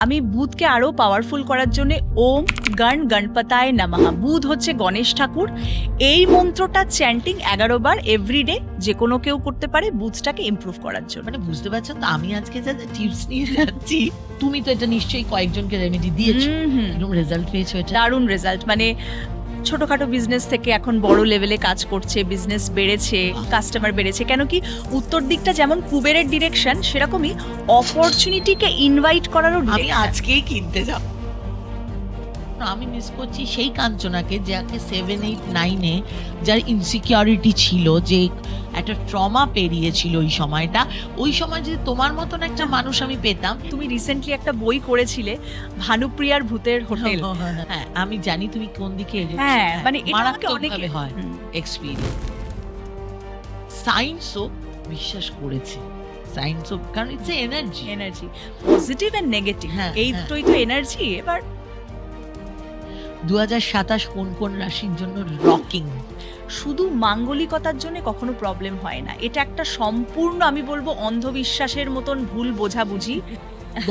আমি বুধকে আরো পাওয়ারফুল করার জন্য ওম গণ গণপতায় নমঃ, বুধ হচ্ছে গণেশ ঠাকুর, এই মন্ত্রটা চ্যান্টিং 11 বার এভরিডে যে কোনো কেউ করতে পারে বুধটাকে ইমপ্রুভ করার জন্য। মানে বুঝতে পারছো তো, আমি আজকে যা টিপস নিয়ে যাচ্ছি, তুমি তো এটা নিশ্চয়ই কয়েকজনকে রেমেডি দিয়েছো, কিরকম রেজাল্ট পেয়েছো এটা? দারুণ রেজাল্ট, মানে ছোটখাটো বিজনেস থেকে এখন বড় লেভেলে কাজ করছে, বিজনেস বেড়েছে, কাস্টমার বেড়েছে। কেন কি উত্তর দিকটা যেমন কুবেরের ডিরেকশন, সেরকমই অপরচুনিটিকে ইনভাইট করারও আমি direction। আজকেই কিনতে যাব। আমি মিস করছি সেই কাঞ্চনাকে, যাকে 7, 8, 9-এ যার ইনসিকিউরিটি ছিল, যে একটা ট্রমা পেরিয়েছিল ওই সময় যদি তোমার মতন একটা মানুষ আমি পেতাম। তুমি রিসেন্টলি একটা বই করেছিলে ভানুপ্রিয়ার ভূতের হোটেল। হ্যাঁ, আমি জানি তুমি কোন দিকে এগোচ্ছ। হ্যাঁ, মানে এটা আমাকে মারাত্মকভাবে অনেকে হয় এক্সপেরিয়েন্স। সায়েন্সও বিশ্বাস করেছে, সায়েন্সও, কারণ it's energy. Energy, positive and negative, হ্যাঁ, এই হ্যাঁ। দুটোই তো এনার্জি। এবার 2027 কোন কোন রাশির জন্য রকিং? শুধু মাঙ্গলিকতার জন্য কখনো প্রবলেম হয় না, এটা একটা সম্পূর্ণ আমি বলবো অন্ধবিশ্বাসের মতন ভুল বোঝাবুঝি।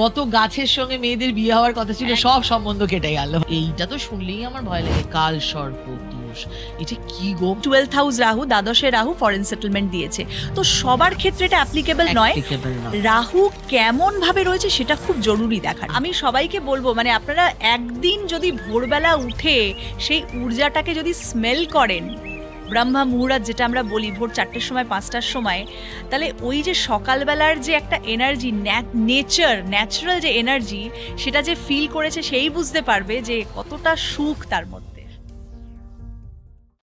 গত গাছের সঙ্গে মেয়েদের বিয়ে হওয়ার কথা ছিল, সব সম্বন্ধ কেটে গেল। এইটা তো শুনলেই আমার ভয় লাগে, কাল সর্প দোষ, এটা কি গো? 12th হাউস রাহু, দ্বাদশে রাহু ফরেন সেটেলমেন্ট দিয়েছে, তো সবার ক্ষেত্রে এটা অ্যাপ্লিকেবল নয়। Applicable নয়। রাহু কেমন ভাবে রয়েছে সেটা খুব জরুরি দেখার। আমি সবাইকে বলবো, মানে আপনারা একদিন যদি ভোরবেলা উঠে সেই ঊর্জাটাকে যদি স্মেল করেন, ব্রহ্মা মুহূর্ত যেটা আমরা বলি, ভোর 4টের সময় 5টার সময়, তাহলে ওই যে সকালবেলার যে একটা এনার্জি, ন্যাচারাল যে এনার্জি, সেটা যে ফিল করেছে সেই বুঝতে পারবে যে কতটা সুখ তার মধ্যে।